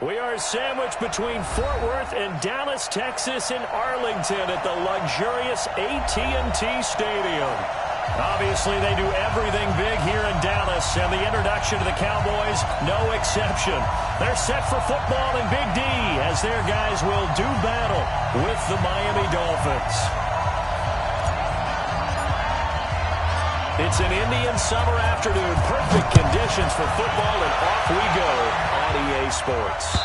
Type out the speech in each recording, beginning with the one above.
We are sandwiched between Fort Worth and Dallas, Texas, in Arlington at the luxurious AT&T Stadium. Obviously, they do everything big here in Dallas, and the introduction to the Cowboys, no exception. They're set for football in Big D as their guys will do battle with the Miami Dolphins. It's an Indian summer afternoon. Perfect conditions for football, and off we go on EA Sports.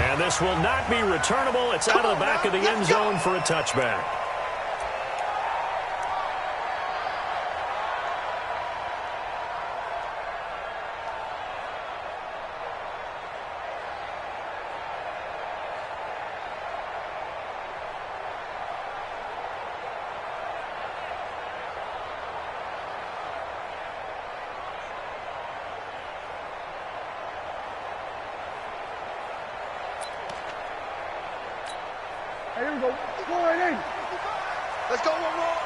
And this will not be returnable. It's out of the back of the end zone for a touchback. Here we go. Go right in. Let's go one more.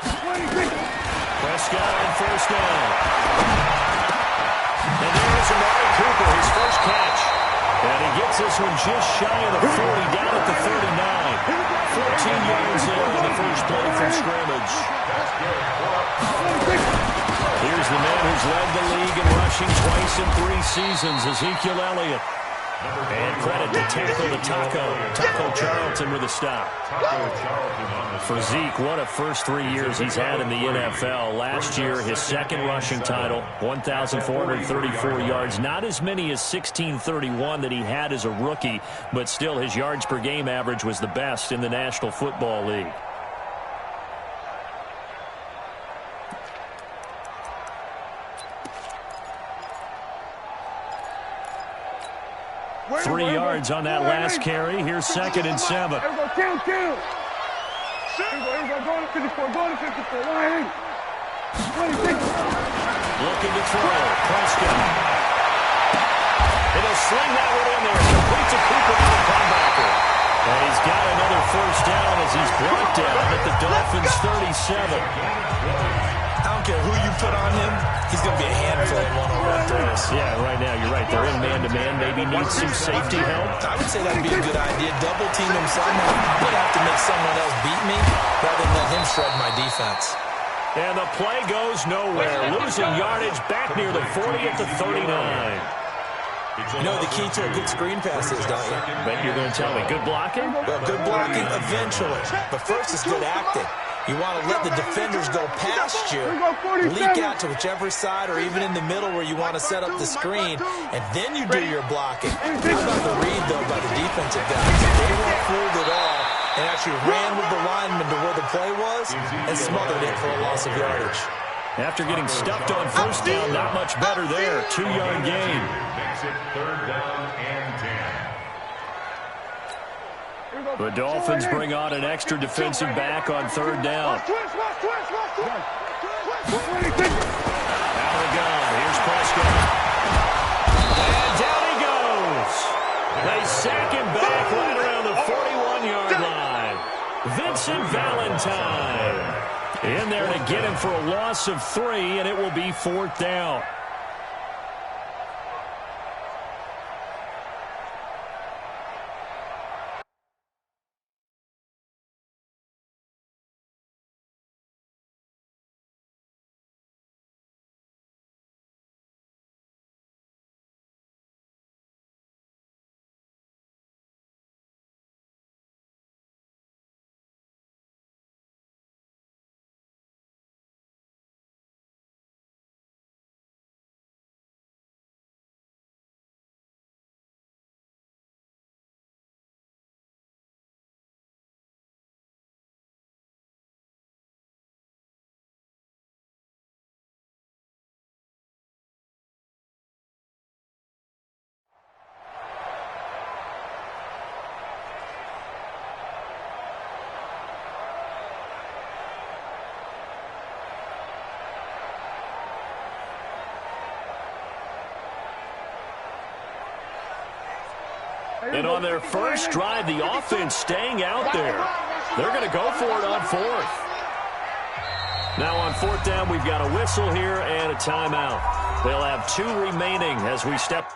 26. Prescott on first down. And there's Amari Cooper, his first catch. And he gets this one just shy of the 40, down at the 39. 14 yards in on the first play from scrimmage. Here's the man who's led the league in rushing twice in 3 seasons, Ezekiel Elliott. And credit to tackle the Taco Charlton with a stop. For Zeke, what a first 3 years he's had in the NFL. Last year, his second rushing title, 1,434 yards. Not as many as 1,631 that he had as a rookie, but still his yards per game average was the best in the National Football League. Three yards on that last carry. Here's 2nd and 7. Here we go, kill. Here we go, go to 54, go to 54, line in. 26. Looking to throw, Prescott. And he'll sling that one in there. Complete to Cooper on the comebacker. And he's got another first down as he's brought down at the Dolphins' 37. I don't care who you put on him, he's going to be a handful in one-on-one throws. Yeah, right now, you're right. They're in man-to-man. Maybe need some safety help. I would say that would be a good idea. Double team him somehow. I'm going to have to make someone else beat me rather than let him shred my defense. And the play goes nowhere. Losing yardage back near the 40 at the 39. You know the key to a good screen pass is, don't you? Bet you're going to tell me. Good blocking? Well, good blocking eventually. But first it's good acting. You want to let the defenders go past you, leak out to whichever side or even in the middle where you want to set up the screen, and then you do your blocking. How about the read, though, by the defensive guys? They weren't fooled at all and actually ran with the lineman to where the play was and smothered it for a loss of yardage. After getting stuffed on first down, not much better there. 2-yard gain. Makes it 3rd down and 10. The Dolphins bring on an extra defensive back on 3rd down. Out of the gun, here's Prescott. And down he goes. They sack him back right around the 41-yard line. Vincent Valentine in there to get him for a loss of 3, and it will be 4th down. And on their first drive, the offense staying out there. They're going to go for it on 4th. Now on 4th down, we've got a whistle here and a timeout. They'll have 2 remaining as we step.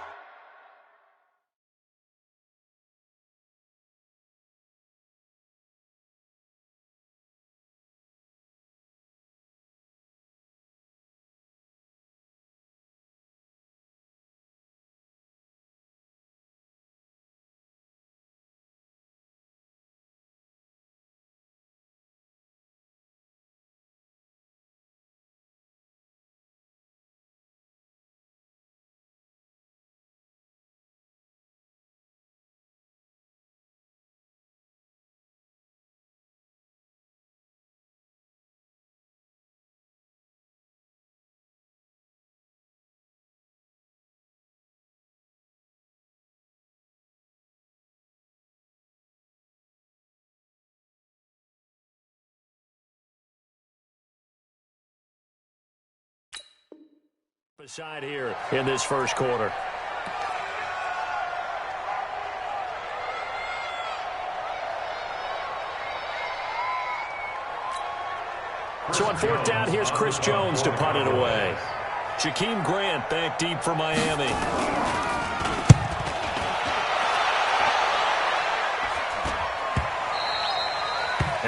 Aside here in this first quarter. So on 4th down, here's Chris Jones to punt it away. Jakeem Grant back deep for Miami.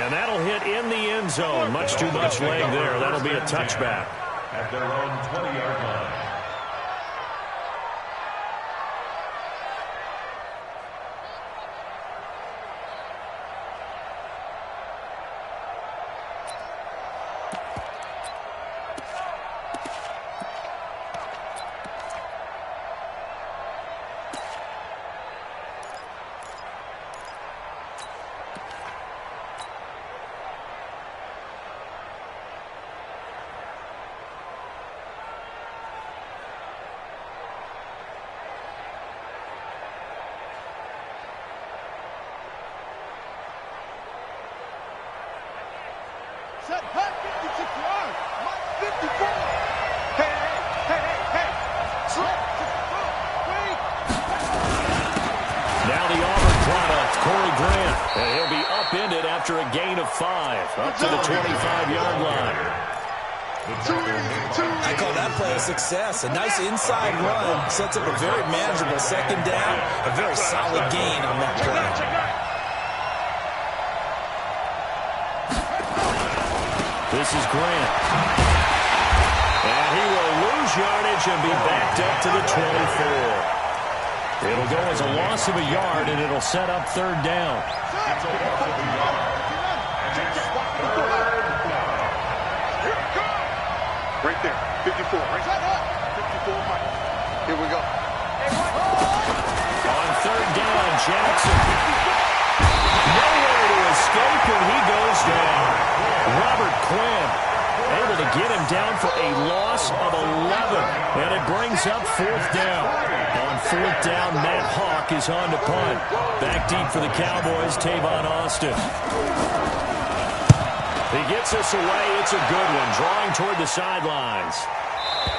And that'll hit in the end zone. Much too much leg there. That'll be a touchback. At their own 20-yard line. Set, hut, 56 yards. 54. Hey. Slip. Wait. Now the Auburn product, Corey Grant. And he'll be upended after a gain of 5. Up to the 25-yard line. I call that play a success. A nice inside run sets up a very manageable 2nd down. A very solid gain on that play. This is Grant. And he will lose yardage and be backed up to the 24. It'll go as a loss of a yard, and it'll set up 3rd down. Right there, 54. Right there. 54, Mike. Here we go. On 3rd down, Jackson. Nowhere to escape, and he goes down. Robert Quinn able to get him down for a loss of 11. And it brings up 4th down. On 4th down, Matt Hawk is on to punt. Back deep for the Cowboys, Tavon Austin. He gets us away. It's a good one. Drawing toward the sidelines.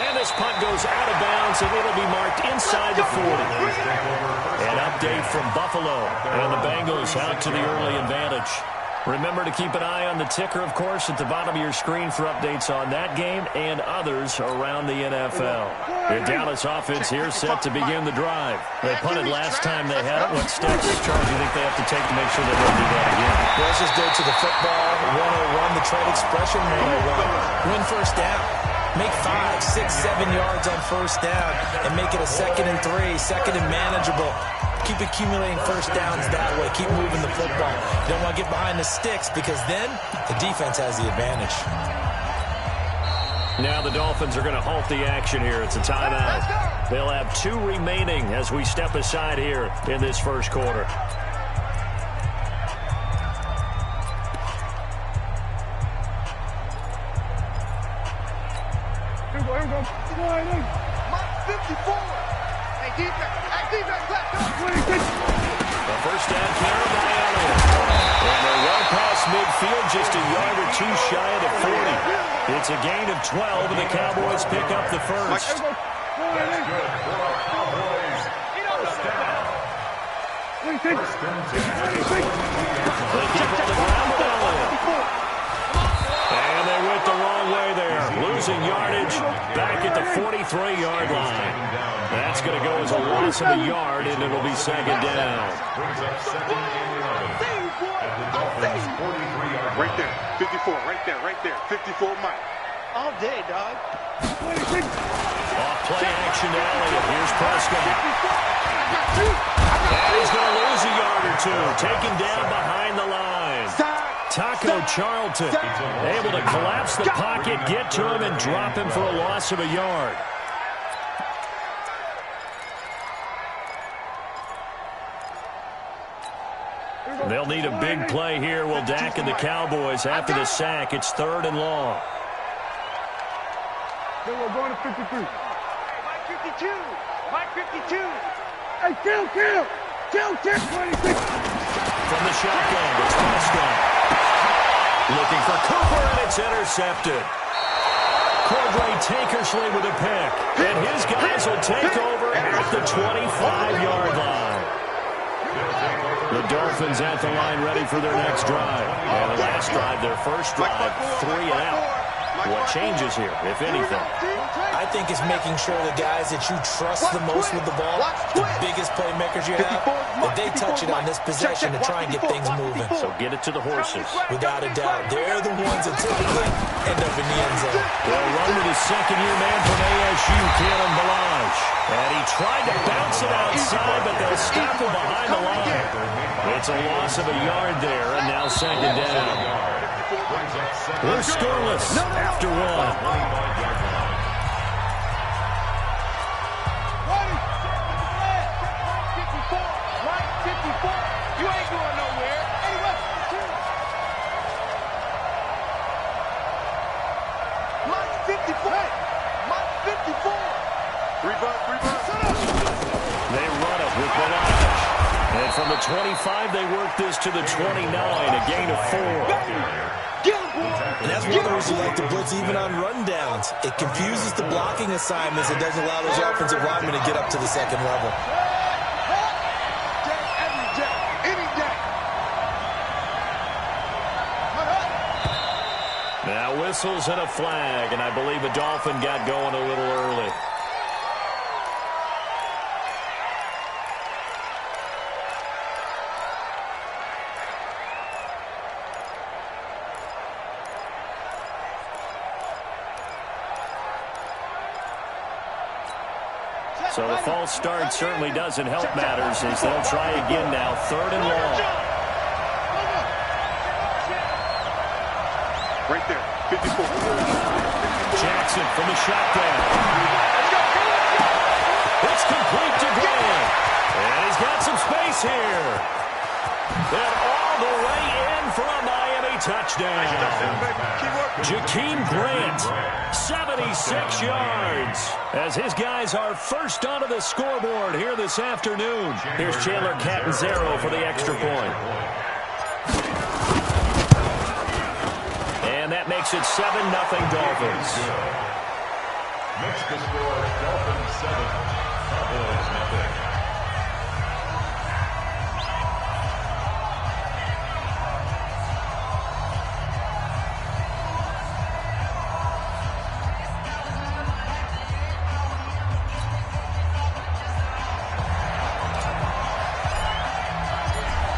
And this punt goes out of bounds, and it'll be marked inside the 40. An update from Buffalo. And the Bengals out to the early advantage. Remember to keep an eye on the ticker, of course, at the bottom of your screen for updates on that game and others around the NFL. The Dallas offense here set to begin the drive. They punted last time they had it. What steps, Charles, do you think they have to take to make sure they don't do that again? Well, let's just go to the football 101, the trade expression 101. Win 1st down. Make 5, 6, 7 yards on 1st down and make it a 2nd and 3, 2nd and manageable. Keep accumulating 1st downs that way. Keep moving the football. You don't want to get behind the sticks because then the defense has the advantage. Now the Dolphins are going to halt the action here. It's a timeout. They'll have 2 remaining as we step aside here in this first quarter. Here we go. Mark 54. Hey, defense, left. The 1st down carry by Elliott. And they're well past midfield, just a yard or 2 shy of the 40. It's a gain of 12, and the Cowboys pick up the 1st. That's good for our Cowboys. First down. They keep it on the ground with Elliott. And they went the wrong way there. losing yardage back at the 43-yard line. That's going to go as a loss of a yard, and it'll be second down. Brings up second and 11 at the Dolphins' 43-yard line. Right there, 54, right there, 54 Mike. All day, dog. Off play action to Elliott. Here's Prescott. And he's going to lose a yard or two. Taken down behind the line. Taco Charlton able to collapse the pocket, get to him, and drop him for a loss of a yard. They'll need a big play here. Will Dak and the Cowboys after the sack. It's 3rd and long. Then we're going to 53. Mike 52. Mike 52. Hey, kill. 26. From the shotgun, it's Prescott. Looking for Cooper, and it's intercepted. Cordray Tankersley with a pick. And his guys will take over at the 25-yard line. The Dolphins at the line ready for their next drive. And the last drive, their first drive, 3 and out. What changes here, if anything? I think it's making sure the guys that you trust the most with the ball, the biggest playmakers you have, that they touch it on this possession to try and get things moving. So get it to the horses. Without a doubt, they're the ones that typically end up in the end zone. They'll run with his second-year man from ASU, Kalen Balazs. And he tried to bounce it outside, but they'll stop him behind the line. It's a loss of a yard there, and now second down. We're scoreless after one. You ain't going nowhere. Mike 54. Mike 54. Rebound. They run it with Balazs. And from the 25, they work this to the 29, a gain of 4. And that's one of the reasons you like to blitz even on rundowns. It confuses the blocking assignments. It doesn't allow those offensive linemen to get up to the second level. Now whistles and a flag, and I believe a Dolphin got going a little early. So the false start certainly doesn't help matters as they'll try again now. 3rd and long. Right there, 54. Jackson from the shotgun. It's complete to Grant. And he's got some space here. And all the way in for a Miami touchdown. Jakeem Grant, 76 yards. As his guys are first onto the scoreboard here this afternoon. Here's Chandler Catanzaro for the extra point. And that makes it 7-0 Dolphins. Next to score, Dolphins 7, Cowboys 0.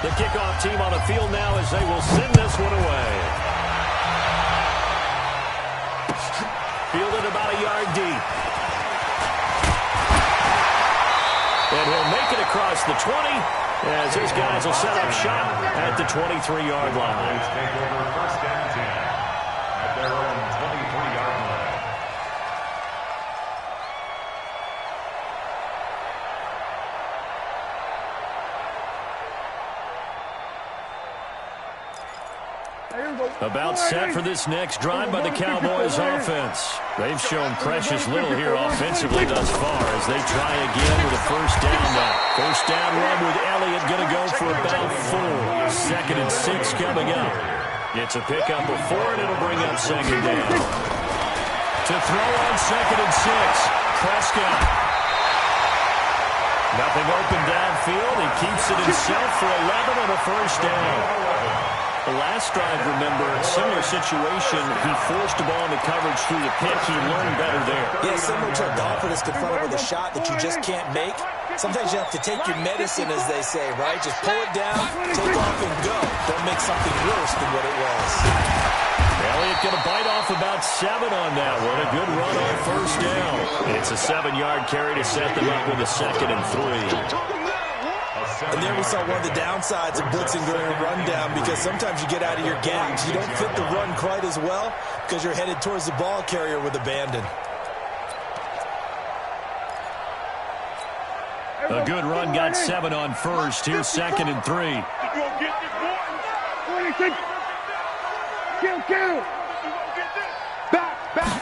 The kickoff team on the field now as they will send this one away. Fielded about a yard deep. And he'll make it across the 20 as his guys will set up shop at the 23-yard line. Take over 1st and 10 at their own 23-yard line. About set for this next drive by the Cowboys offense. They've shown precious little here offensively thus far as they try again with a first down now. First down run with Elliott going to go for about 4. 2nd and 6 coming up. It's a pickup of 4 and it'll bring up second down. To throw on 2nd and 6. Prescott. Nothing open downfield. He keeps it himself for 11 on a first down. The last drive, remember, similar situation. He forced the ball into coverage through the pick. He learned better there. Yeah, similar to a golfer that's confronted with a shot that you just can't make. Sometimes you have to take your medicine, as they say, right? Just pull it down, take off, and go. Don't make something worse than what it was. Elliott going to bite off about 7 on that one. A good run on first down. It's a 7-yard carry to set them up with a 2nd and 3. And there we saw one of the downsides of blitzing during a rundown, because sometimes you get out of your gaps. You don't fit the run quite as well because you're headed towards the ball carrier with abandon. A good run got 7 on first. Here's 2nd and 3. You gonna get this, boy? 26. Kill. Back.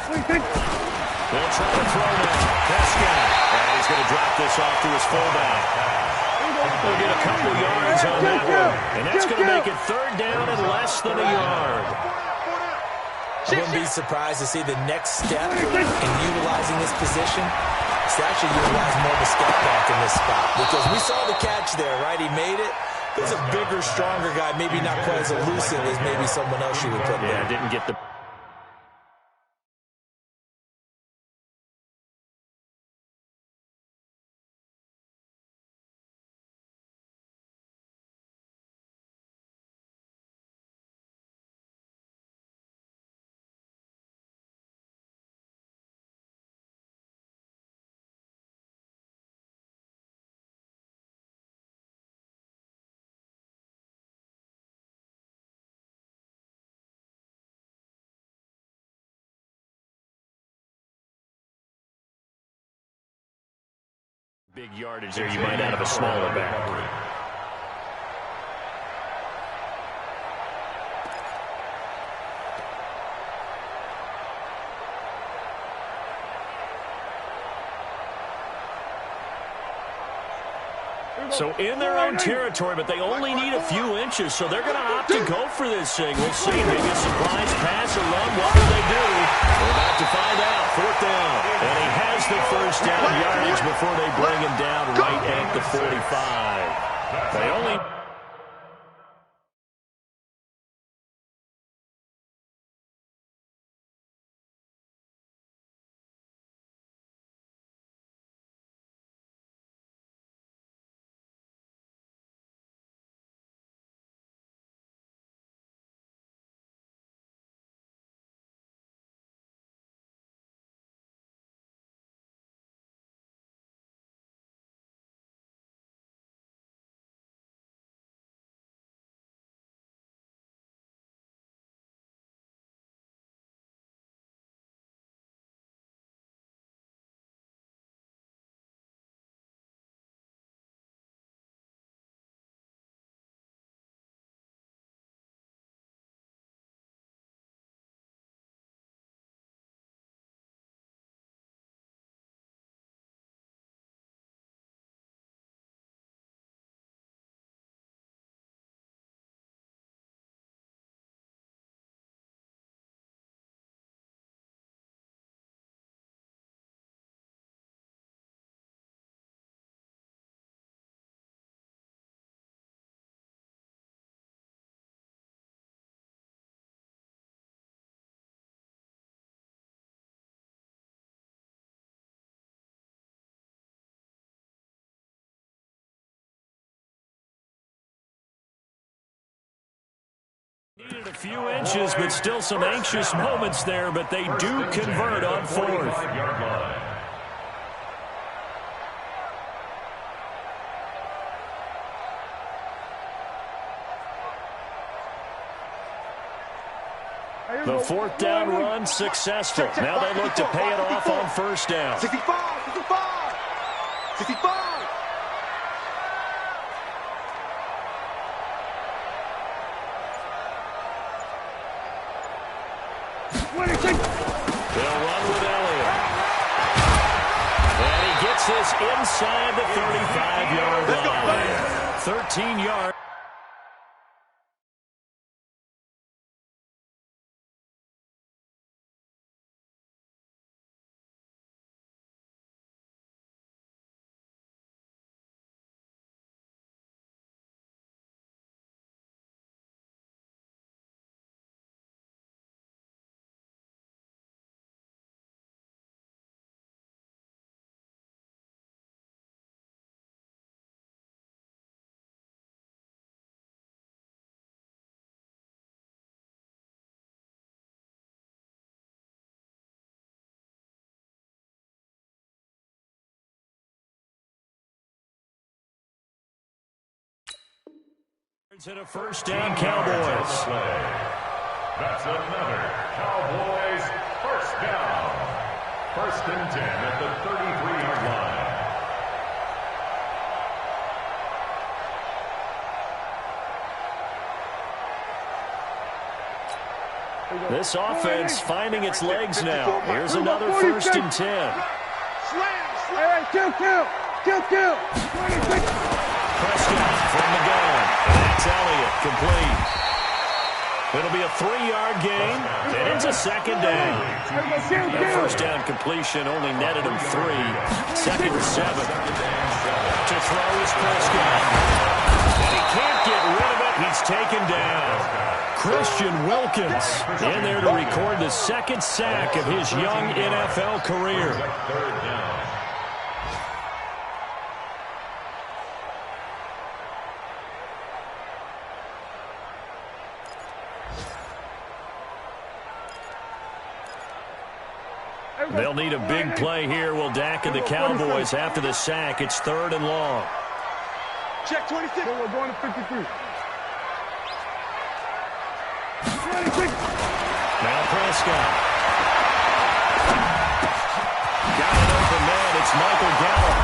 26. They'll try to throw now. Prescott. And he's going to drop this off to his fullback. They'll get a couple yards on that one. And that's going to make it 3rd down and less than a yard. I wouldn't be surprised to see the next step in utilizing this position. It's actually utilize more of a step back in this spot, because we saw the catch there, right? He made it. There's a bigger, stronger guy, maybe not quite as elusive as maybe someone else you would put there. Yeah, didn't get the... Big yardage there. You might out of a smaller back. So in their own territory, but they only need a few inches, so they're going to opt to go for this thing. We'll see. Maybe a surprise pass or run. What will they do? We're about to find out. 4th down. And he has the first down yardage before they bring him down right at the 45. They only... Needed a few inches, but still some anxious moments there, but they do convert on 4th. The 4th down run successful. Now they look to pay it off on first down. 65. 65. They'll run with Elliott. And he gets this inside the 35-yard line. 13 yards. And a first down, Cowboys. That's another Cowboys first down. 1st and 10 at the 33-yard line. This offense finding its legs now. Here's another 1st and 10. Kill. Prescott from the gun. And that's Elliott, complete. It'll be a 3-yard gain, and it's a 2nd down. That first down completion only netted him 3. 2nd and 7. To throw is Prescott. And he can't get rid of it. He's taken down. Christian Wilkins in there to record the 2nd sack of his young NFL career. 3rd down. They'll need a big play here. Will Dak and the Cowboys after the sack. It's 3rd and long. Check 26. We're going to 53. 26. Now Prescott. Got an open man. It's Michael Gallup.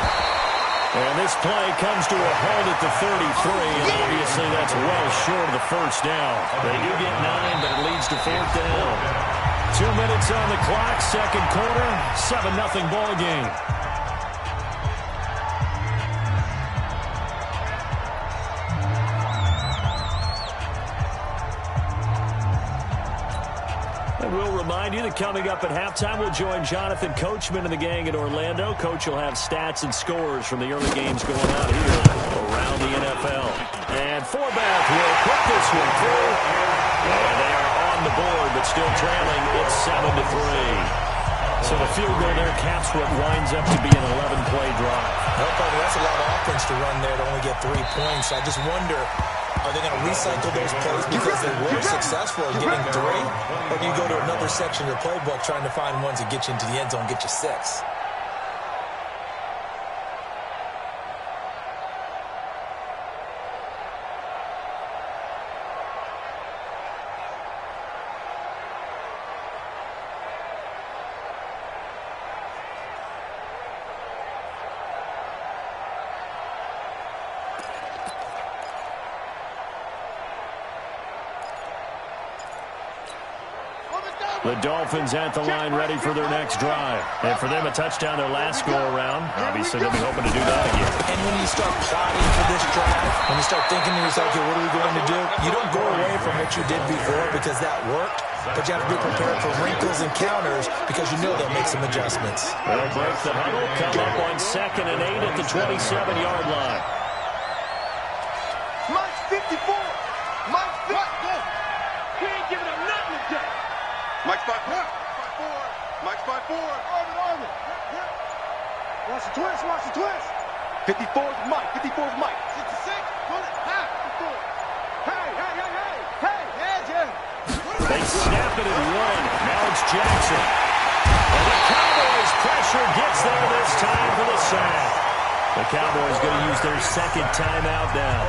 And this play comes to a halt at the 33. And obviously that's well short of the first down. They do get 9, but it leads to 4th down. 2 minutes on the clock, 2nd quarter, 7-0 ball game. And we'll remind you that coming up at halftime, we'll join Jonathan Coachman and the gang in Orlando. Coach will have stats and scores from the early games going on here around the NFL. And Forbath will put this one through. And they are on the board, but still trailing. It's 7-3. So the field goal there caps what winds up to be an 11-play drive. Well, buddy, that's a lot of offense to run there to only get 3 points. I just wonder, are they going to recycle those plays because they were successful at getting 3? Or do you go to another section of your playbook trying to find ones that get you into the end zone and get you 6? The Dolphins at the line ready for their next drive. And for them, a touchdown their last go-around. Obviously, they'll be hoping to do that again. And when you start plotting for this drive, when you start thinking to yourself, okay, what are we going to do? You don't go away from what you did before because that worked. But you have to be prepared for wrinkles and counters because you know they'll make some adjustments. They'll break the huddle, come up on 2nd and 8 at the 27-yard line. Mike's 54. Mike's 54. He ain't giving up nothing today. Mike's 5-4. Mike's 5-4. Arvin. Watch the twist. 54 is Mike. 54 is Mike. 66. Pull it. Half. 54. Hey, Jim. They snap it and run. Now it's Jackson. And the Cowboys pressure gets there this time for the sack. The Cowboys going to use their 2nd timeout now.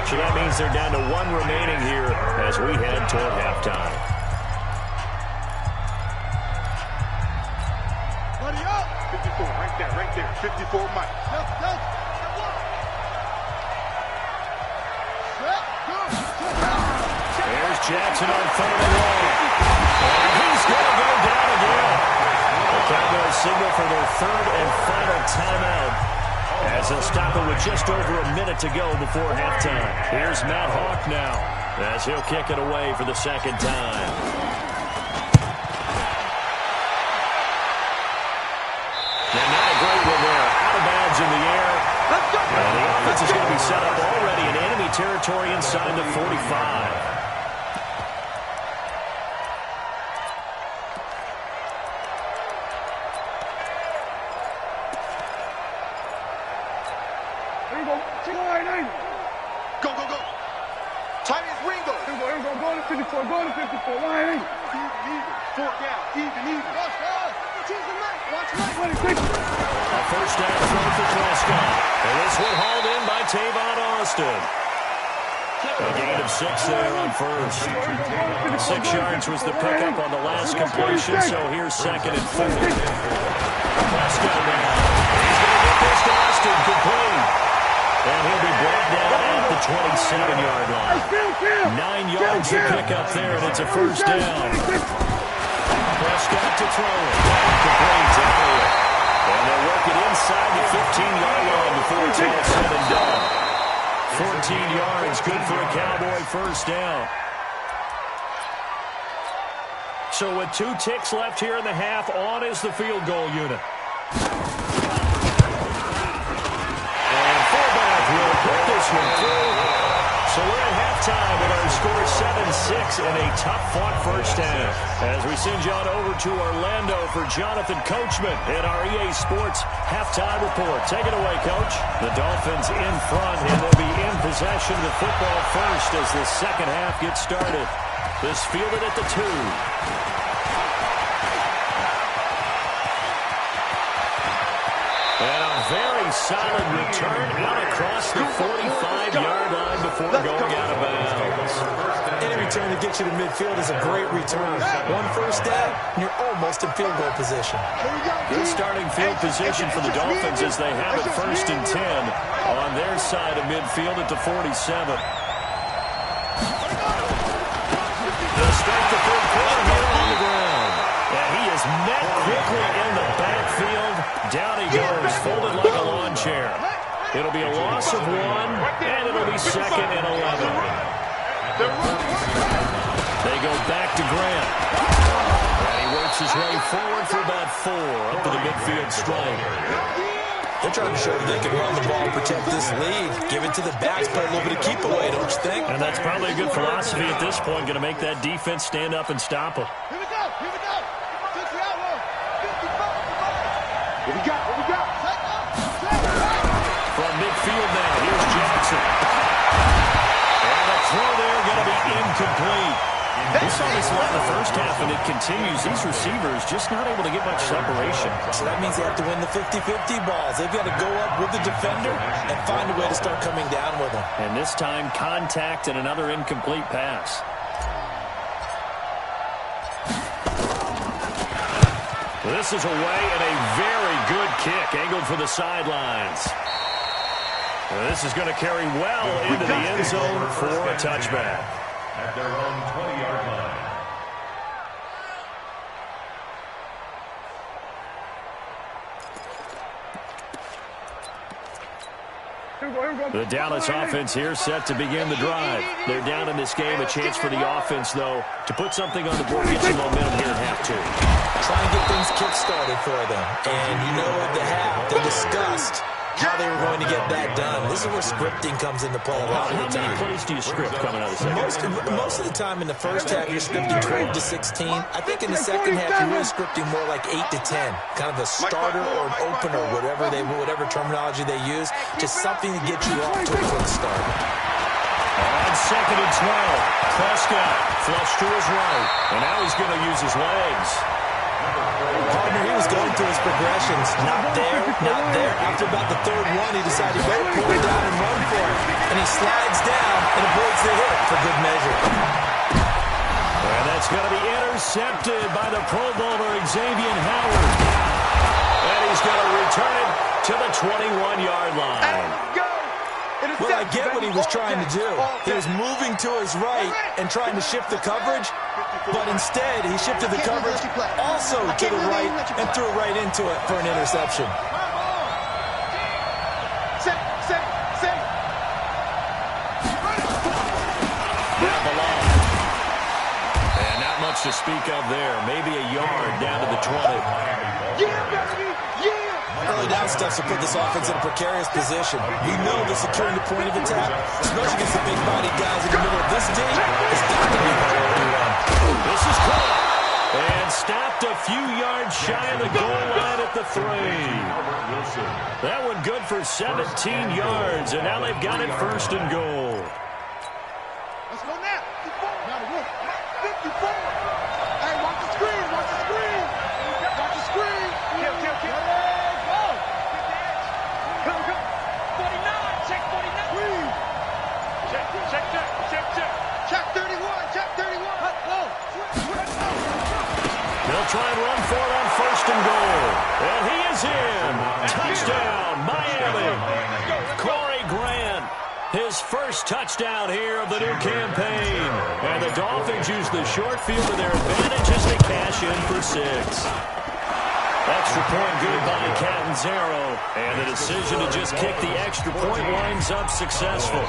So that means they're down to 1 remaining here as we head toward halftime. Buddy up. 54, right there. 54, Mike. There's Jackson on 3rd and long. And he's going to go down again. The Cowboys signal for their 3rd and final timeout as they'll stop it with just over a minute to go before halftime. Here's Matt Hawk now as he'll kick it away for the 2nd time. And not a great one there. Out of bounds in the air. And the offense is going to be set up already in enemy territory inside the 45. Go. Tight as Ringo. Here we go. Go to 54. Line. Even. 4 down. Even. Watch Mike. A first down throw for Prescott. And this one hauled in by Tavon Austin. A gain of 6 there on first. 6 yards was the pickup on the last completion, so here's 2nd and 4. Prescott now. He's going to get this to Austin complete. And he'll be brought down at the 27-yard line. 9 yards to pick up there, and it's a first down. Prescott to throw it. Complete to Elliott. And they'll work it inside the 15-yard line before it's all said and done. 14 yards, good for a Cowboy first down. So with 2 ticks left here in the half, on is the field goal unit. And fullback will put this one through. So we're at halftime with our score 7-6 in a tough-fought first half. As we send you on over to Orlando for Jonathan Coachman in our EA Sports halftime report. Take it away, Coach. The Dolphins in front, and they'll be in possession of the football first as the second half gets started. This fielded at the 2. And a very solid return out across the 45-yard line before going out of bounds. Any return to get you to midfield is a great return. 1 first down, and you're almost in field goal position. Good starting field position for the Dolphins as they have it 1st and 10 on their side of midfield at the 47. They'll start the third quarter here on the ground. And he is met quickly in the backfield. Down he goes, folded like a lawn chair. It'll be a loss of 1, and it'll be 2nd and 11. They go back to Grant. And he works his way forward for about 4 up to the midfield stripe. They're trying to show that they can run the ball, protect this lead, give it to the backs, play a little bit of keep away, don't you think? And that's probably a good philosophy at this point, going to make that defense stand up and stop them. Here we go. Here we go. 60 out low. 55. What we got? What we got? From midfield now, here's Jackson. And the throw there going to be incomplete. We saw this a lot in the first half, and it continues. These receivers just not able to get much separation. So that means they have to win the 50-50 balls. They've got to go up with the defender and find a way to start coming down with them. And this time, contact and another incomplete pass. This is away and a very good kick, angled for the sidelines. This is going to carry well into the end zone for a touchback. At their own 20-yard line. The Dallas offense here set to begin the drive. They're down in this game. A chance for the offense, though, to put something on the board, get some momentum here in half 2. Trying to get things kick-started for them. And you know at the half, they discussed how they were going to get that done. This is where scripting comes into play a lot of the time. How many plays do you script coming out of the second? Most of the time in the first half, you're scripting 12 to 16. I think in the second half, you're really scripting more like 8 to 10. Kind of a starter or an opener, whatever terminology they use. Just something to get you off to a good start. On 2nd and 12, Prescott flush to his right. And now he's going to use his legs. Partner, he was going through his progressions. Not there, not there. After about the 3rd one, he decided to go pull it down and run for it. And he slides down and avoids the hit for good measure. And that's going to be intercepted by the Pro Bowler, Xavier Howard. And he's going to return it to the 21-yard line. Well, I get what he was trying to do. He was moving to his right and trying to shift the coverage, but instead he shifted the coverage also to the right and threw right into it for an interception. Down the line. And not much to speak of there. Maybe a yard down to the 20. Early down stuff to put this offense in a precarious position. We know the securing the point of attack, especially against the big-bodied guys in the middle of this team, has got to be the priority one. This is caught and stopped a few yards shy of the goal line at the 3. That one good for 17 yards, and now they've got it 1st and goal. Let's go now. 54. Hey, watch the screen. Watch the screen. Watch the screen. Kill. Go. 49. Check 49. Check. His first touchdown here of the new campaign. And the Dolphins use the short field to their advantage as they cash in for 6. Extra point good by Catanzaro. And the decision to just kick the extra point winds up successful.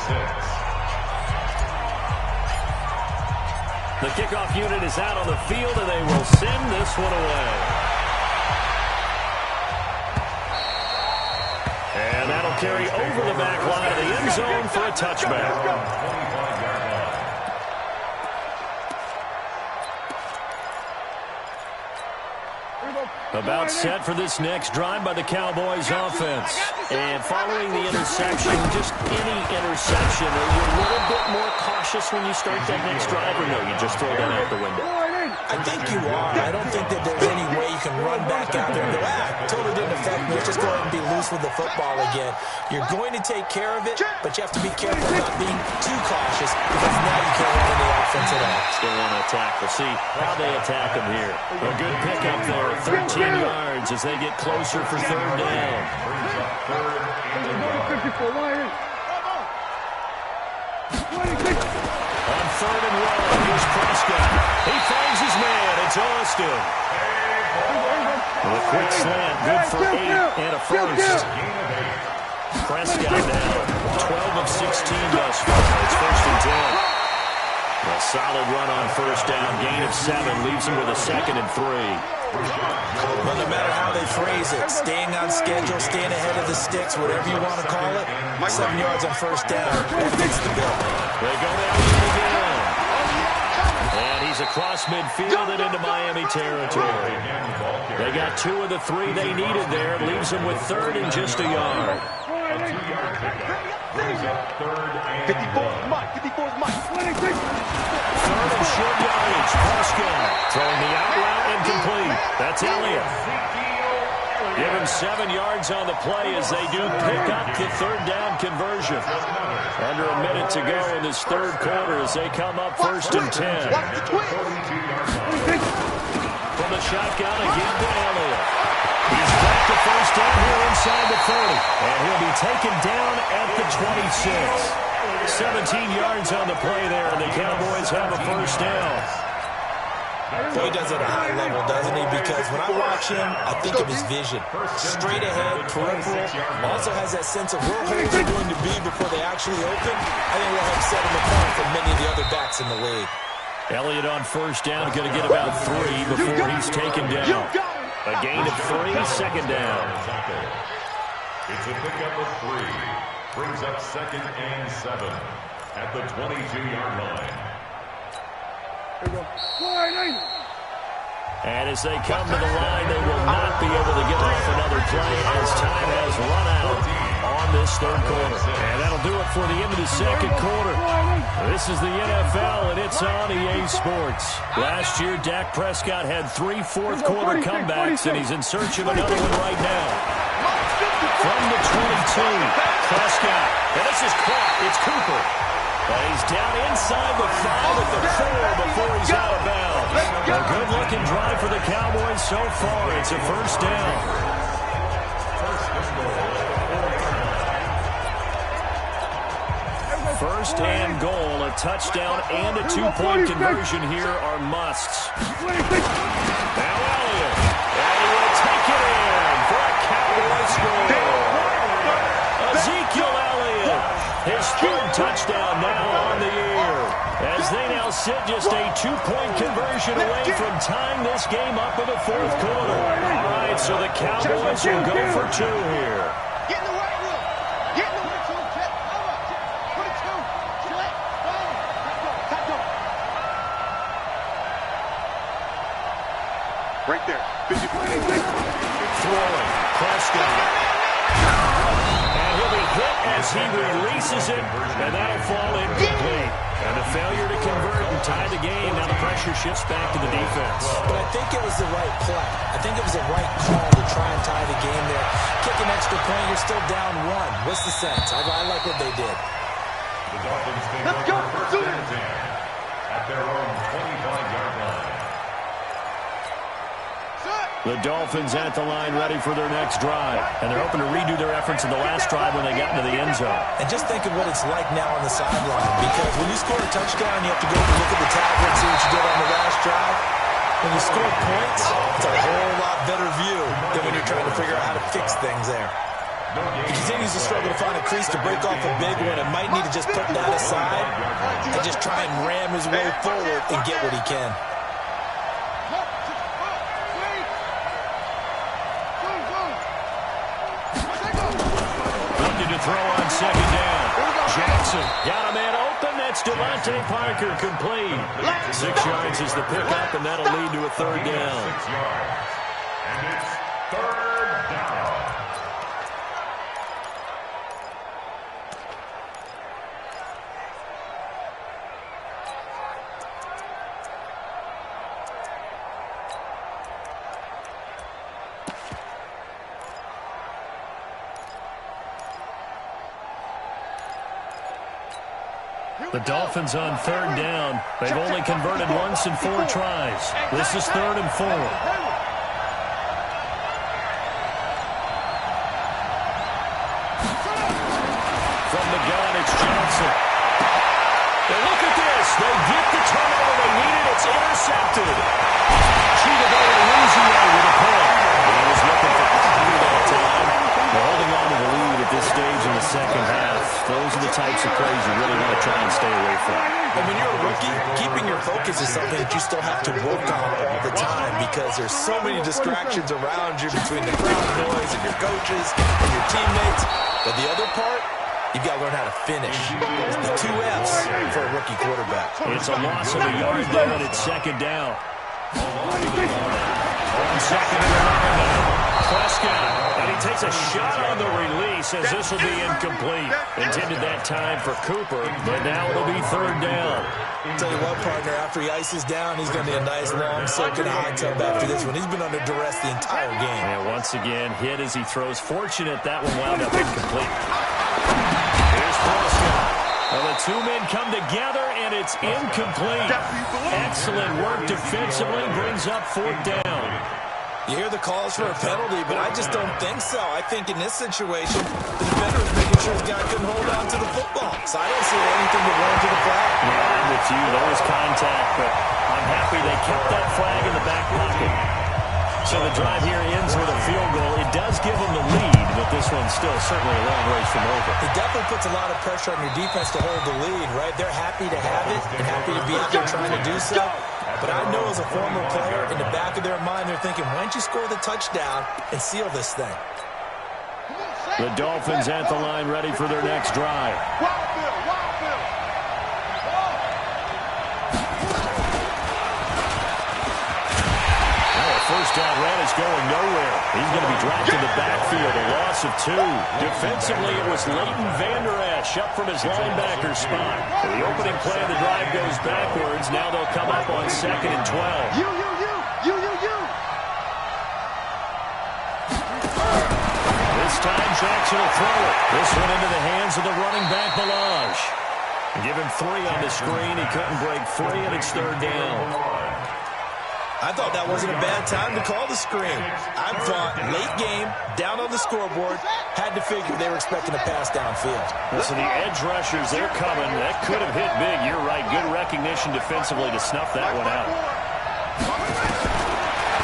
The kickoff unit is out on the field, and they will send this one away. And that'll carry over the back line of the end zone for a touchback. About set for this next drive by the Cowboys offense. And following the interception, just any interception, are you a little bit more cautious when you start that next drive, or no, you just throw that out the window? I think you are. I don't think that there's any way you can run back out there and go, totally didn't affect me. Let's just go ahead and be loose with the football again. You're going to take care of it, but you have to be careful not being too cautious, because now you can't run any offense at all. Still want to attack. We'll see how they attack him here. A good pickup there, 13 yards as they get closer for third down. On third and 1, here's Prescott. He finds his man. It's Austin. A quick slant, good for 8 and a first. Prescott now 12 of 16 thus far. It's first and 10. A solid run on first down. Gain of 7 leaves him with a 2nd and 3. Well, no matter how they phrase it, staying on schedule, staying ahead of the sticks, whatever you want to call it, 7 yards on first down. That fits the bill. They go down again. And he's across midfield and into Miami territory. They got 2 of the 3 they needed there. Leaves them with 3rd and just a yard. A 2-yard pickup brings up 3rd and 54's Mike. 54's Mike. 3rd and short yardage. Prescott throwing the out route incomplete. That's Elliott. Give him 7 yards on the play as they do pick up the 3rd down conversion. Under a minute to go in this 3rd quarter as they come up 1st and 10. From the shotgun again to Elliott. He's back to first down here inside the 30. And he'll be taken down at the 26. 17 yards on the play there, and the Cowboys have a first down. Boy, he does it at a high level, doesn't he? Because when I watch him, I think of his vision. Straight ahead, peripheral. Also has that sense of where holes are going to be before they actually open. I think we'll have set him apart from many of the other backs in the league. Elliott on first down, going to get about 3 before he's taken down. A gain of 3, 2nd down. It's a pickup of 3. Brings up 2nd and 7 at the 22-yard line. And as they come to the line, they will not be able to get off another play as time has run out on this 3rd quarter. And that'll do it for the end of the 2nd quarter. This is the NFL, and it's on EA Sports. Last year, Dak Prescott had 3 fourth-quarter comebacks, and he's in search of another one right now. From the 22, Prescott. And this is caught. It's Cooper. And he's down inside the 5 at the 4 before he's out of bounds. A good-looking drive for the Cowboys so far. It's a first down. First and goal, a touchdown and a 2-point conversion here are musts. Now Elliott, and he will take it in for a Cowboy score. Ezekiel Elliott, his 3rd touchdown now on the year, as they now sit just a 2-point conversion away from tying this game up in the 4th quarter. All right, so the Cowboys will go for 2 here. Get in the right room. Get in the right room. Put it 2. Select. Top go. Right there. Throwing. Prescott. And he'll be hit as he releases it, and that'll fall incomplete. And a failure to convert and tie the game. Now the pressure shifts back to the defense. But I think it was the right play. I think it was the right call to try and tie the game there. Kick an extra point, you're still down 1. What's the sense? I like what they did. The Dolphins take over first and 10 at their own 25-yard line. Set. The Dolphins at the line ready for their next drive. And they're hoping to redo their efforts in the last drive when they got into the end zone. And just think of what it's like now on the sideline. Because when you score a touchdown, you have to go and look at the tablet and see what you did on the last drive. When you score points, it's a whole lot better view than when you're trying to figure out how to fix things there. He continues to struggle to find a crease to break off a big one and might need to just put that aside and just try and ram his way forward and get what he can. Looking to throw on second down. Jackson got a man open. That's Devontae Parker complete. 6 yards is the pickup, and that'll lead to a third down. 6 yards. And it's third down. The Dolphins on third down. They've only converted once in 4 tries. This is 3rd and 4. From the gun, it's Johnson. And look at this. They get the turnover they needed. It's intercepted. Cheated over Louisiana with a pull. He was looking for Parker that time. They're holding on to the lead at this stage in the second half. Those are the types of plays you really want to try and stay away from. And when you're a rookie, keeping your focus is something that you still have to work on all the time because there's so many distractions around you between the crowd noise and your coaches and your teammates. But the other part, you've got to learn how to finish. It's the 2 F's for a rookie quarterback. It's a loss of a yard there, and it's second down. On second and 9. Prescott, and he takes a shot on the release as this will be incomplete. Intended that time for Cooper, but now it'll be third down. Tell you what, partner, after he ices down, he's going to need a nice long soak in a hot tub after this one. He's been under duress the entire game. And once again, hit as he throws. Fortunate that one wound up incomplete. Here's Prescott. Well, the 2 men come together, and it's incomplete. Excellent work defensively, brings up 4th down. You hear the calls for a penalty, but I just don't think so. I think in this situation, the defender is making sure his guy couldn't hold on to the football. So I don't see anything to warrant to the flag. Yeah, I'm with you. There was contact, but I'm happy they kept that flag in the back pocket. So the drive here ends with a field goal. It does give them the lead, but this one's still certainly a long ways from over. It definitely puts a lot of pressure on your defense to hold the lead, right? They're happy to have it and happy to be out there trying to do so. But I know as a former player, in the back of their mind, they're thinking, why don't you score the touchdown and seal this thing? The Dolphins at the line ready for their next drive. First down run is going nowhere. He's going to be dragged to the backfield, a loss of 2. Defensively, it was Leighton Vander Esch up from his linebacker spot. The opening play of the drive goes backwards. Now they'll come up on 2nd and 12. This time, Jackson will throw it. This one into the hands of the running back, Melange. Give him 3 on the screen. He couldn't break free, and it's 3rd down. I thought that wasn't a bad time to call the screen. I thought late game, down on the scoreboard, had to figure they were expecting a pass downfield. So the edge rushers, they're coming. That could have hit big. You're right. Good recognition defensively to snuff that one out.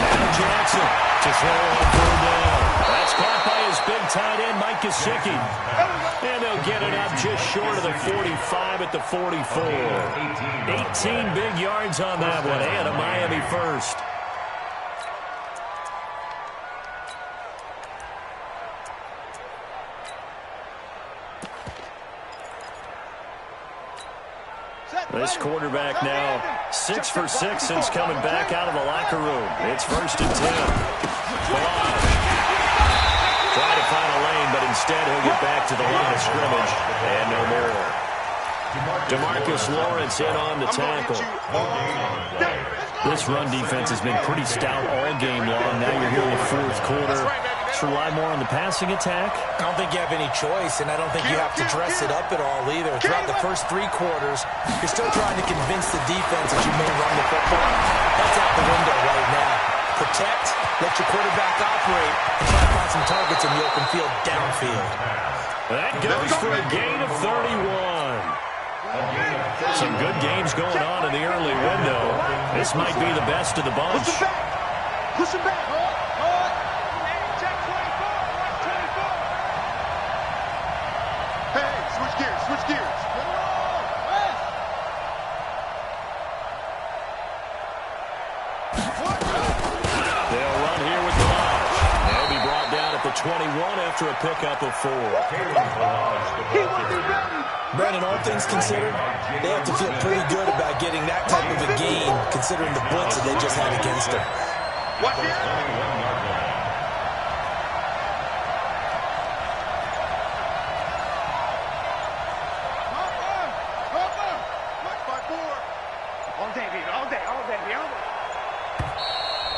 Now Jackson to throw on 3rd down. That's caught by his big tight end, Mike Gesicki. And they'll get it up just short of the 45 at the 44. 18 big yards on that one, and a Miami first. This quarterback now 6 for 6 since coming back out of the locker room. It's 1st and 10. Melange trying to find a lane, but instead he'll get back to the line of scrimmage and no more. DeMarcus Lawrence in on the tackle. This run defense has been pretty stout all game long. Now you're here in the 4th quarter. Just rely more on the passing attack. I don't think you have any choice, and I don't think you have to dress it up at all either. Throughout the first 3 quarters, you're still trying to convince the defense that you may run the football. That's out the window right now. Protect, let your quarterback operate, and try to find some targets in the open field downfield. That goes for a gain of 31. Some good games going on in the early window. This might be the best of the bunch. Push him back. Hey, switch gears, switch gears. They'll run here with Balaj. They'll be brought down at the 21 after a pickup of 4. Brandon, all things considered, they have to feel pretty good about getting that type of a gain, considering the blitz that they just had against them. Watch it.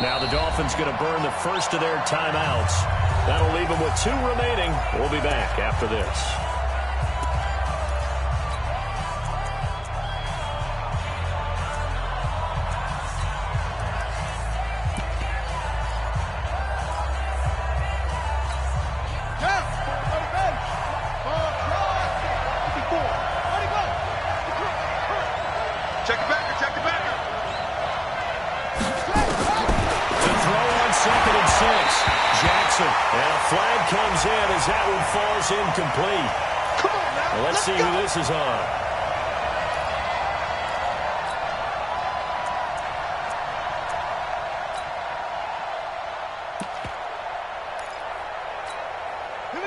Now the Dolphins going to burn the first of their timeouts. That'll leave them with 2 remaining. We'll be back after this. Check it back, check it back. Second and 6. Jackson. And a flag comes in as that one falls incomplete. Come on now. Well, let's see who this is on.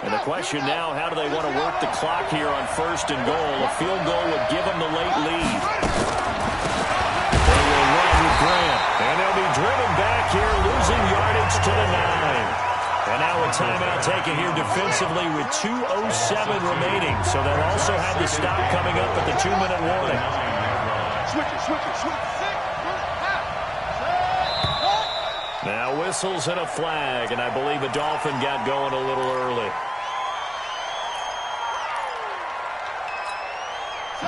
And the question now, how do they want to work the clock here on 1st and goal? A field goal would give them the late lead. They will run with Grant. And they'll be driven back here, losing yardage to the 9. And now a timeout taken here defensively with 2:07 remaining. So they'll also have the stop coming up at the 2-minute warning. Switch it, switch it, switch it. Now whistles and a flag, and I believe a Dolphin got going a little early.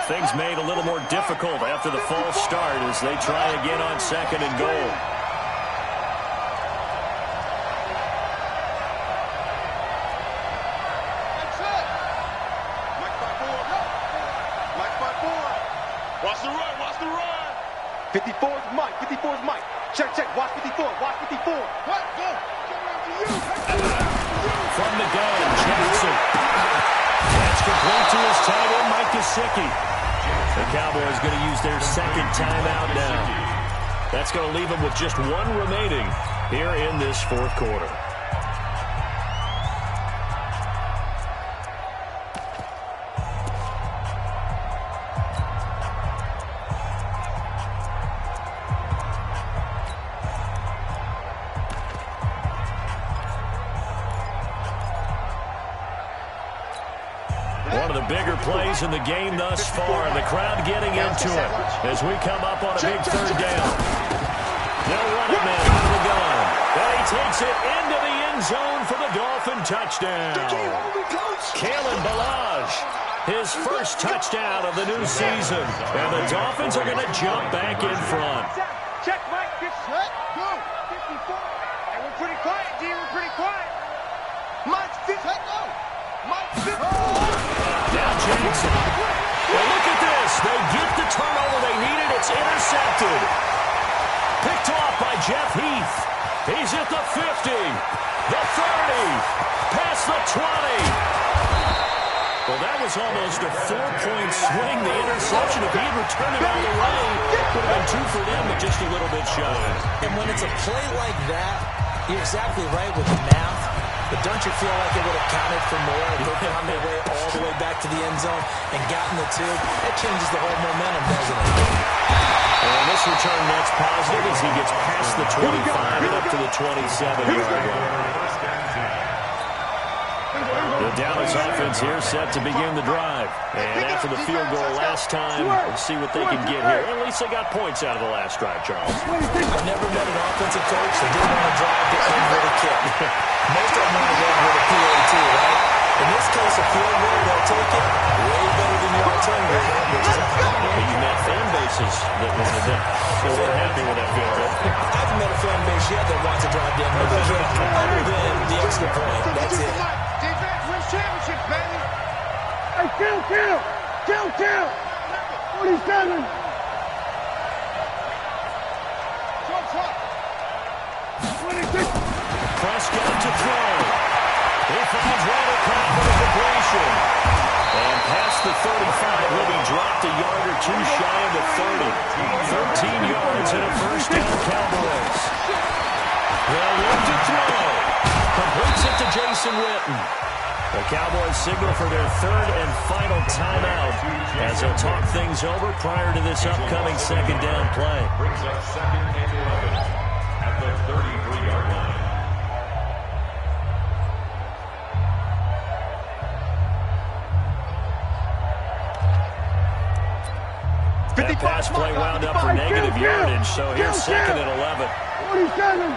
Things made a little more difficult after the false start as they try again on 2nd and goal. Watch the run, watch the run. 54 is Mike, 54 is Mike. Check, check, watch 54, watch 54. What? Go. From the gun, Jackson. That's complete to his tight end, Mike Gesicki. The Cowboys going to use their 2nd timeout now. That's going to leave them with just 1 remaining here in this 4th quarter. One of the bigger plays in the game thus far, and the crowd getting into it as we come up on a big 3rd down. They'll run it now out of the gun. And he takes it into the end zone for the Dolphin touchdown. Kalen Balaj, his first touchdown of the new season. And the Dolphins are going to jump back in front. Check, Mike. Go. 54. And we're pretty quiet, D. We're pretty quiet. Mike, 50. Go. Mike, 50. Now Jackson. Well, look at this. They get the turnover they needed. It's intercepted. Picked off by Jeff Heath. He's at the 50, the 30, past the 20. Well, that was almost a 4-point swing. The interception, if he had returned it all the way, would have been 2 for them, but just a little bit shy. And when it's a play like that, you're exactly right with the math. But don't you feel like it would have counted for more if they found their way all the way back to the end zone and gotten the 2? That changes the whole momentum, doesn't it? And this return net's positive as he gets past the 25 and up to the 27-yard line. The Dallas offense here set to begin the drive. And after the field goal last time, we'll see what they can get here. At least they got points out of the last drive, Charles. I've never met an offensive coach that didn't want to drive to end with a kick. Most of them want to end with a PAT, right? In this case, a field goal, they'll take it way better than the alternative, which is a punt. You met fan bases that wanted that. They weren't happy with that field goal. I haven't met a fan base yet that wants the point. That's it. Defense wins championships, baby. Hey, kill. 47. Short. 26. Prescott to throw. He finds Randall Cobb for the completion. And past the 35, will be dropped a yard or two shy of the 30. 13 yards and a first down, Cowboys. They'll look to throw. Completes it to Jason Witten. The Cowboys signal for their third and final timeout as they'll talk things over prior to this upcoming second down play. Brings up second and 11 at the 33-yard line. That pass play wound up for negative yardage, so here's second and 11. 47.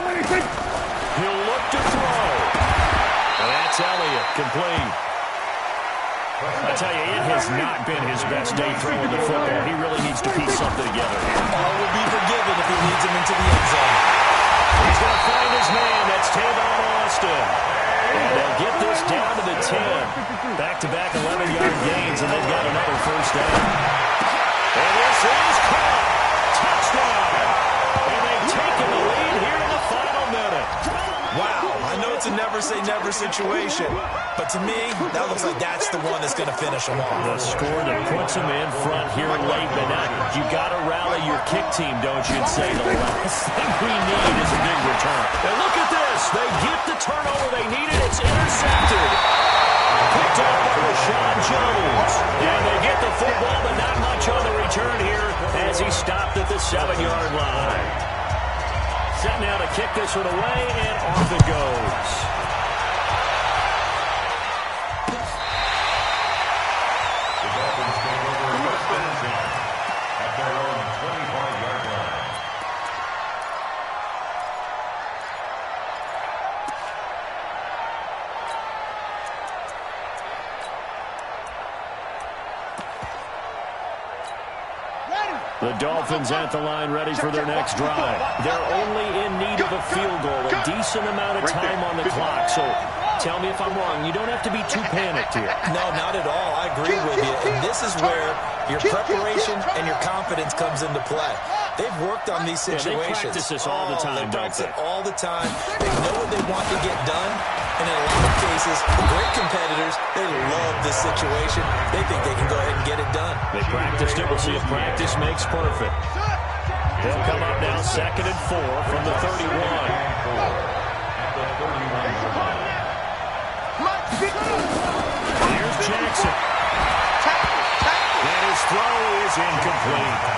26. He'll look to throw. And that's Elliott, complete. I tell you, it has not been his best day throwing the football. He really needs to piece something together. All will be forgiven if he leads him into the end zone. He's going to find his man. That's Tavon Austin. And they'll get this down to the 10. Back-to-back 11-yard gains, and they've got another first down. And this is caught. Touchdown. And they've taken the lead here in the final minute. Wow, I know it's a never-say-never situation, but to me, that looks like that's the one that's going to finish them off. The score that puts them in front here late, but now you got to rally your kick team, don't you, and say the last thing we need is a big return. And look at this. They get the turnover they needed. It's intercepted. Picked up by Rashawn Jones. And they get the football, but not much on the return here as he stopped at the 7-yard line. Set now to kick this one away, and off it goes. The Dolphins take over the extension at their own 25-yard line. The Dolphins at the line, ready for their next drive. They're only in need of a field goal, a decent amount of time on the clock. So tell me if I'm wrong. You don't have to be too panicked here. No, not at all. I agree with you. And this is where your preparation and your confidence comes into play. They've worked on these situations. They practice this all the time, they don't practice they? it all the time. They know what they want to get done. And in a lot of cases, great competitors, they love this situation. They think they can go ahead and get it done. They practiced it. We'll see if practice makes perfect. They'll come up now 2nd and 4 from the 31. Here's Jackson. And his throw is incomplete.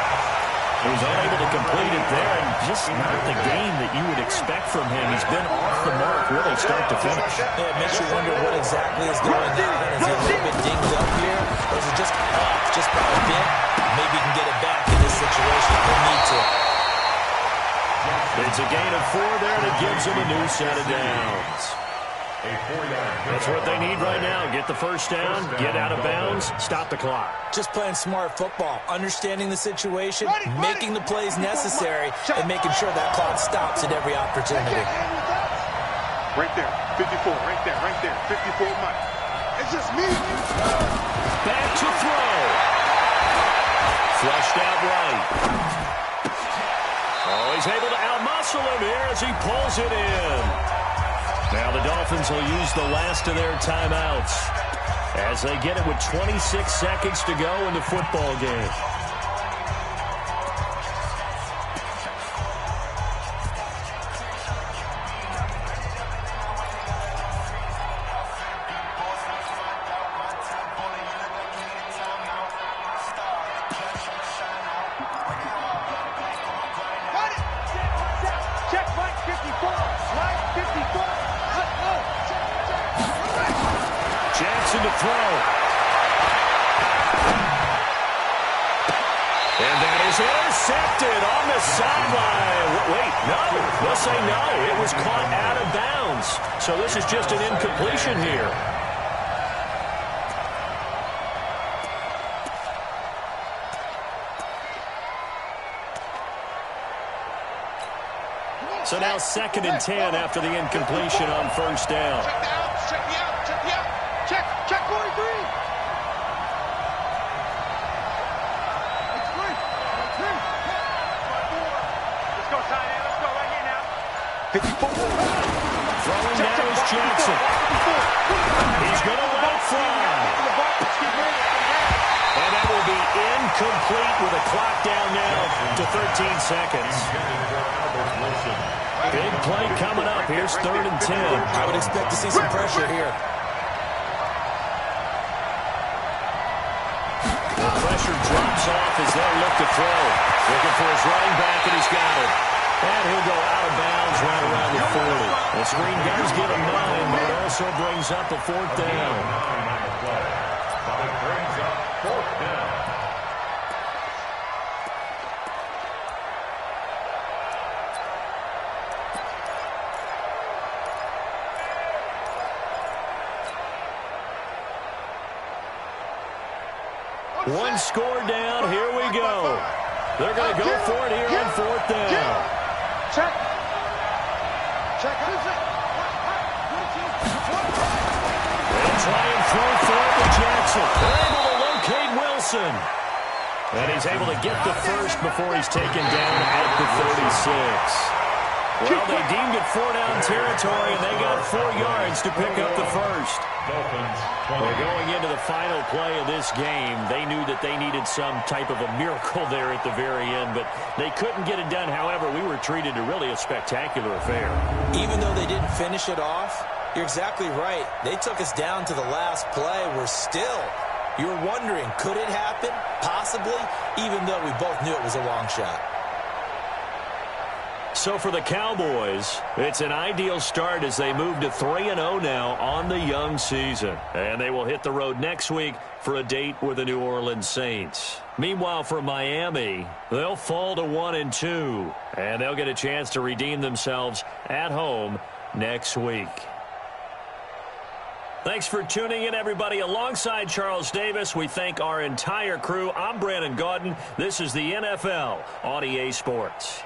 He was unable to complete it there, and just not the game that you would expect from him. He's been off the mark really start to finish. Yeah, it makes you wonder what exactly is going on. Is he a little bit dinged up here, or is it just off just by a bit? Maybe he can get it back in this situation. He'll need to. It's a gain of 4 there, and it gives him a new set of downs. That's what they need right now. Get the first down, get out of bounds, stop the clock. Just playing smart football, understanding the situation, making the plays necessary, and making sure that clock stops at every opportunity. Right there, 54, right there, 54 Mike. It's just me. Back to throw. Flushed out right. Oh, he's able to outmuscle him here as he pulls it in. Now the Dolphins will use the last of their timeouts as they get it with 26 seconds to go in the football game. Check Mike 54. Mike 54. Jackson to throw. And that is intercepted on the sideline. Wait, no. They'll say no. It was caught out of bounds. So this is just an incompletion here. So now 2nd and 10 after the incompletion on first down. Check the out. Check the out. Check the out. Check 43. Let's go, tight end. Let's go right here now. 54. Throwing down is Jackson. He's going to let it fly. And that will be incomplete with a clock down now to 13 seconds. Big play coming up. Here's 3rd and 10. I would expect to see some pressure here. The pressure drops off as they'll look to throw. Looking for his running back, and he's got it. And he'll go out of bounds right around the 40. The screen does give him 9, but it also brings up a 4th down. But it brings up 4th down. One score down. Here we go. They're going to go for it here on 4th down. Check. Check. They'll try and throw for it to Jackson. They're able to locate Wilson. And he's able to get the first before he's taken down at the 36. Well, they deemed it 4-down territory, and they got 4 yards to pick up the first. They're going into the final play of this game. They knew that they needed some type of a miracle there at the very end, but they couldn't get it done. However, we were treated to really a spectacular affair. Even though they didn't finish it off, you're exactly right. They took us down to the last play. You're wondering, could it happen? Possibly, even though we both knew it was a long shot. So for the Cowboys, it's an ideal start as they move to 3-0 now on the young season. And they will hit the road next week for a date with the New Orleans Saints. Meanwhile, for Miami, they'll fall to 1-2. And they'll get a chance to redeem themselves at home next week. Thanks for tuning in, everybody. Alongside Charles Davis, we thank our entire crew. I'm Brandon Gaudin. This is the NFL on EA Sports.